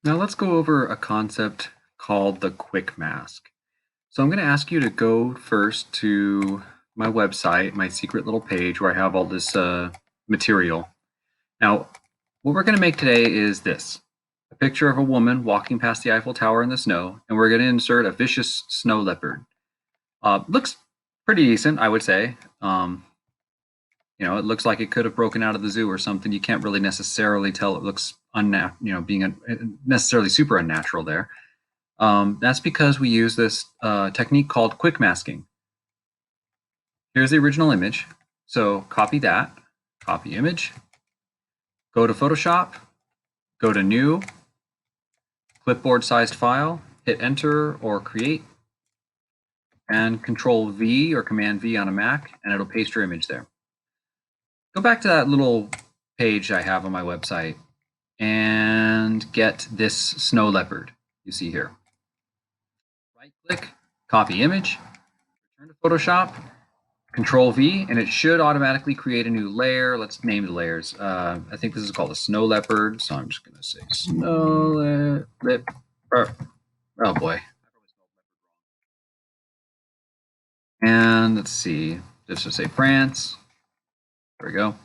Now let's go over a concept called the Quickmask. So I'm going to ask you to go first to my website, my secret little page where I have all this material. Now, what we're going to make today is this: a picture of a woman walking past the Eiffel Tower in the snow, and we're going to insert a vicious snow leopard. Looks pretty decent, I would say. It looks like it could have broken out of the zoo or something. You can't really necessarily tell. It looks being necessarily super unnatural there. That's because we use this technique called quick masking. Here's the original image. So copy that, copy image, go to Photoshop, go to New, clipboard sized file, hit Enter or Create, and Control V or Command V on a Mac, and it'll paste your image there. Go back to that little page I have on my website and get this snow leopard you see here. Right click, copy image, return to Photoshop, Control V, and it should automatically create a new layer. Let's name the layers. I think this is called a snow leopard, so I'm just going to say snow leopard. Oh boy. And let's see, just to say France. There we go.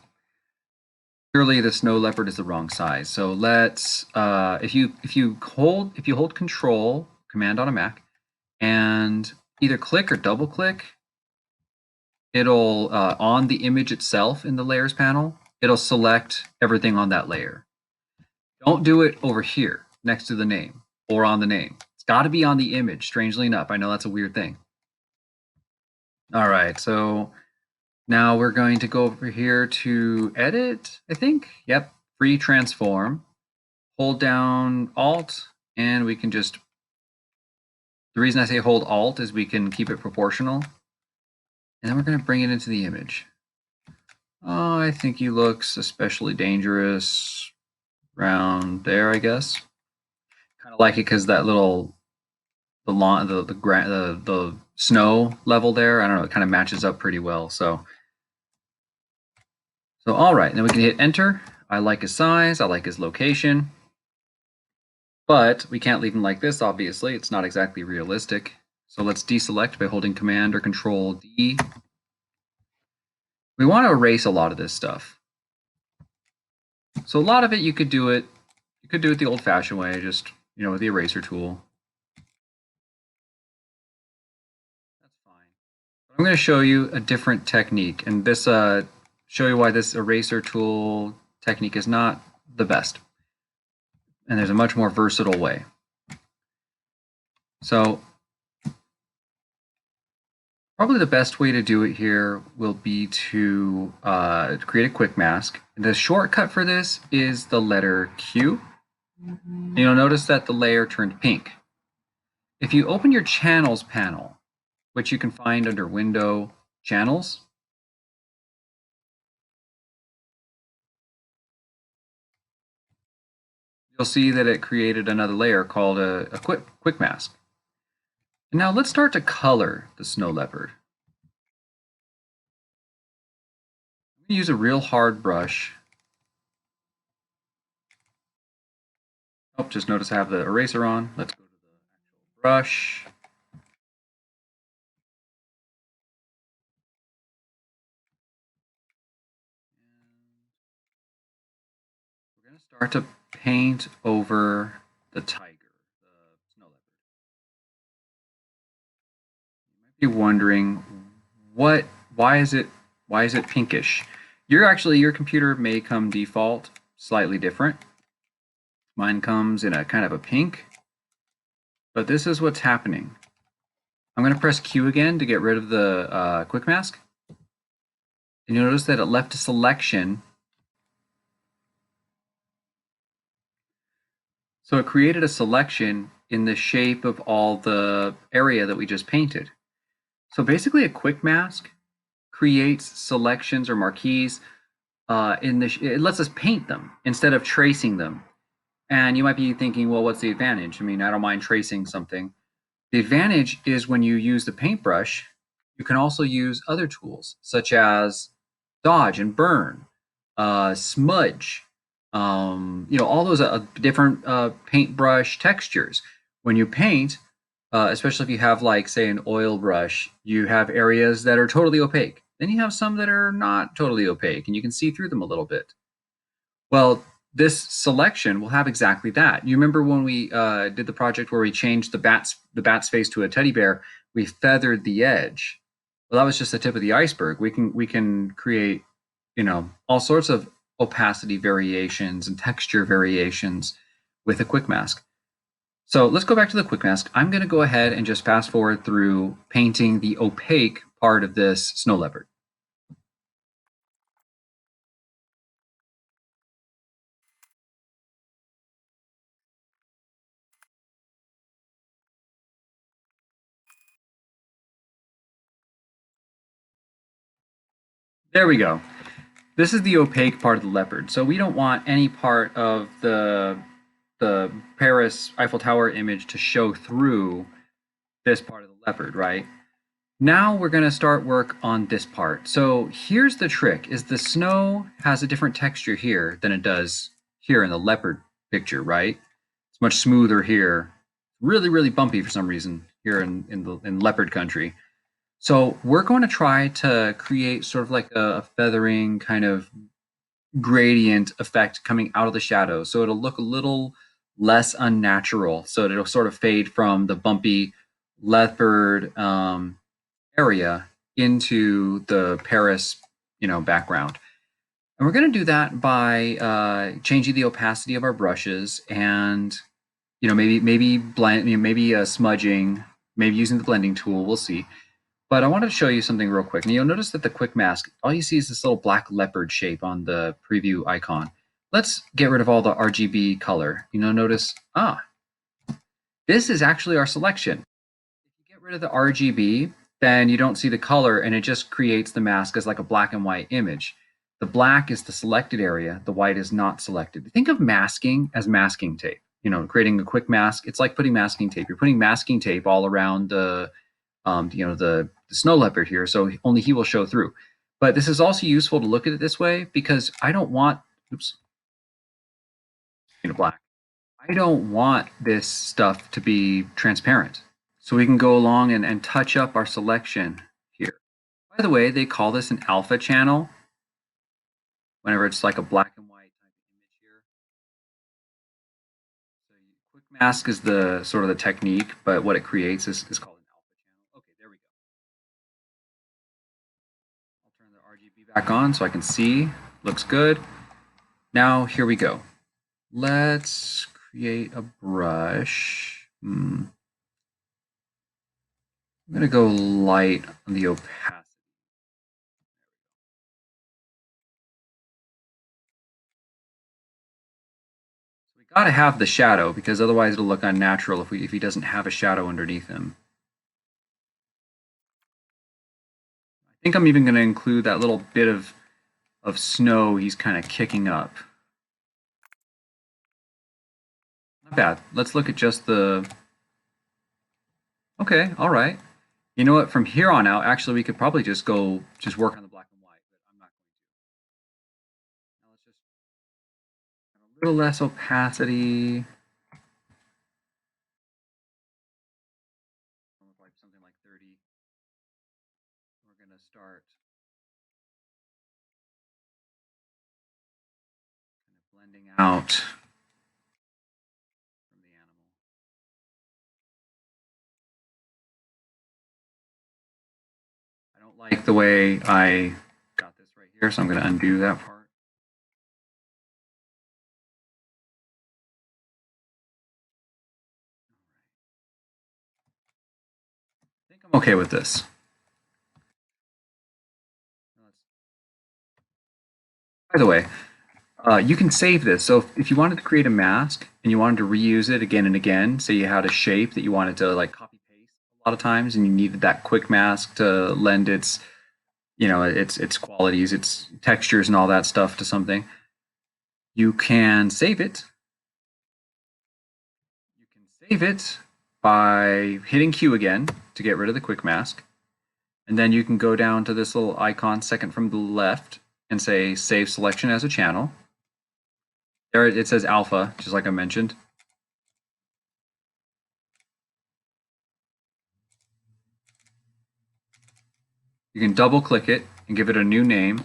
Clearly, the snow leopard is the wrong size. So let's, if you hold Control Command on a Mac, and either click or double click, it'll on the image itself in the layers panel, it'll select everything on that layer. Don't do it over here next to the name or on the name. It's got to be on the image. Strangely enough, I know that's a weird thing. All right, so now we're going to go over here to edit, I think. Yep, free transform. Hold down Alt, and we can just, the reason I say hold Alt is we can keep it proportional. And then we're going to bring it into the image. Oh, I think he looks especially dangerous around there, I guess. Kind of like it because that little, the snow level there, I don't know, it kind of matches up pretty well. So all right, then we can hit enter. I like his size, I like his location, but we can't leave him like this, obviously. It's not exactly realistic. So let's deselect by holding Command or Control D. We want to erase a lot of this stuff. So a lot of it you could do it the old-fashioned way, just with the eraser tool. That's fine. I'm going to show you a different technique, and this show you why this eraser tool technique is not the best. And there's a much more versatile way. So probably the best way to do it here will be to create a quick mask. The shortcut for this is the letter Q. You'll notice that the layer turned pink. If you open your Channels panel, which you can find under Window, Channels, you'll see that it created another layer called a quick mask. And now let's start to color the snow leopard. I'm going to use a real hard brush. Oh, just notice I have the eraser on. Let's go to the actual brush. We're going to start to paint over the tiger, the snow leopard. You might be wondering, why is it pinkish? Your computer may come default slightly different. Mine comes in a kind of a pink, but this is what's happening. I'm going to press Q again to get rid of the quick mask. And you'll notice that it left a selection. So it created a selection in the shape of all the area that we just painted. So basically a quick mask creates selections or marquees it lets us paint them instead of tracing them. And you might be thinking, well, what's the advantage? I mean, I don't mind tracing something. The advantage is when you use the paintbrush, you can also use other tools such as dodge and burn, smudge, all those different paintbrush textures. When you paint, especially if you have like say an oil brush, you have areas that are totally opaque. Then you have some that are not totally opaque, and you can see through them a little bit. Well, this selection will have exactly that. You remember when we did the project where we changed the bat's face to a teddy bear? We feathered the edge. Well, that was just the tip of the iceberg. We can create, all sorts of opacity variations and texture variations with a quick mask. So let's go back to the quick mask. I'm going to go ahead and just fast forward through painting the opaque part of this snow leopard. There we go. This is the opaque part of the leopard. So we don't want any part of the Paris Eiffel Tower image to show through this part of the leopard, right? Now we're going to start work on this part. So here's the trick, is the snow has a different texture here than it does here in the leopard picture, right? It's much smoother here. Really, really bumpy for some reason here in leopard country. So we're going to try to create sort of like a feathering kind of gradient effect coming out of the shadow. So it'll look a little less unnatural. So it'll sort of fade from the bumpy leopard area into the Paris, background. And we're going to do that by changing the opacity of our brushes and, maybe blend, maybe smudging, maybe using the blending tool. We'll see. But I wanted to show you something real quick. And you'll notice that the quick mask, all you see is this little black leopard shape on the preview icon. Let's get rid of all the RGB color. Notice, this is actually our selection. If you get rid of the RGB, then you don't see the color and it just creates the mask as like a black and white image. The black is the selected area, the white is not selected. Think of masking as masking tape. Creating a quick mask, it's like putting masking tape. You're putting masking tape all around the snow leopard here, so only he will show through. But this is also useful to look at it this way because I don't want, black. I don't want this stuff to be transparent. So we can go along and touch up our selection here. By the way, they call this an alpha channel whenever it's like a black and white type of image here. So quick mask is the sort of the technique, but what it creates is called an alpha channel. Okay, there we go. I'll turn the RGB back on so I can see. Looks good. Now here we go. Let's create a brush. I'm going to go light on the opacity. So we got to have the shadow because otherwise it'll look unnatural if he doesn't have a shadow underneath him. I think I'm even going to include that little bit of snow he's kind of kicking up. Not bad. Let's look at just the... Okay, all right. You know what? From here on out, actually, we could probably just work on the black and white, but I'm not going to. Now let's just have a little less opacity. Like something like 30. We're going to start kind of blending out from the animal. I don't like the way I got this right here, so I'm going to undo that part. I think I'm okay with this. By the way, you can save this. So if you wanted to create a mask and you wanted to reuse it again and again, say you had a shape that you wanted to like copy paste a lot of times and you needed that quick mask to lend its qualities, its textures and all that stuff to something, you can save it. You can save it by hitting Q again to get rid of the quick mask. And then you can go down to this little icon second from the left and say save selection as a channel. There it says alpha, just like I mentioned. You can double click it and give it a new name.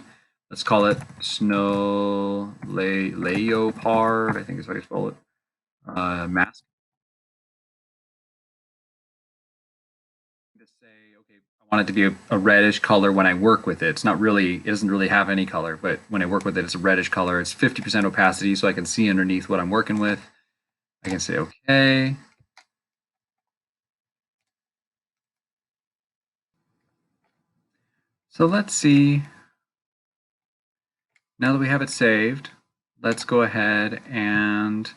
Let's call it Snow Leopard, I think is how you spell it. Mask. Just say, okay, I want it to be a reddish color when I work with it. It's not really, it doesn't really have any color, but when I work with it, it's a reddish color. It's 50% opacity, so I can see underneath what I'm working with. I can say, okay. So let's see. Now that we have it saved, let's go ahead and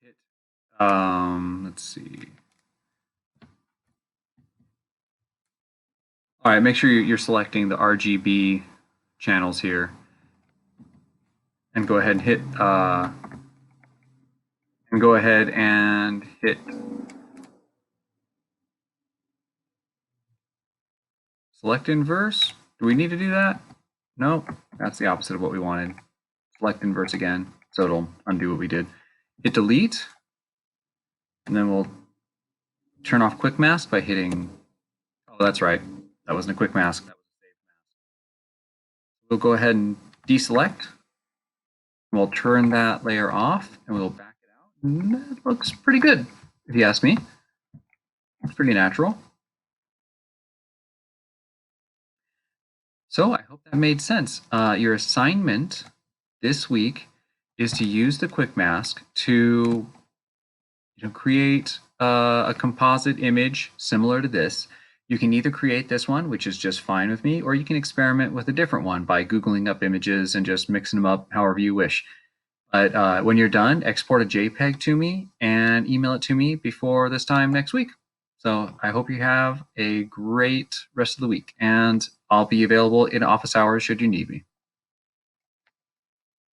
hit, let's see. All right, make sure you're selecting the RGB channels here, and go ahead and hit select inverse. Do we need to do that? Nope, that's the opposite of what we wanted. Select inverse again, so it'll undo what we did. Hit delete, and then we'll turn off Quickmask by hitting, oh, that's right, that wasn't a Quickmask, that was a save mask. We'll go ahead and deselect. We'll turn that layer off, and we'll back it out. And it looks pretty good, if you ask me. It's pretty natural. So I hope that made sense. Your assignment this week is to use the Quickmask to create a composite image similar to this. You can either create this one, which is just fine with me, or you can experiment with a different one by Googling up images and just mixing them up however you wish. But when you're done, export a JPEG to me and email it to me before this time next week. So I hope you have a great rest of the week, and I'll be available in office hours should you need me.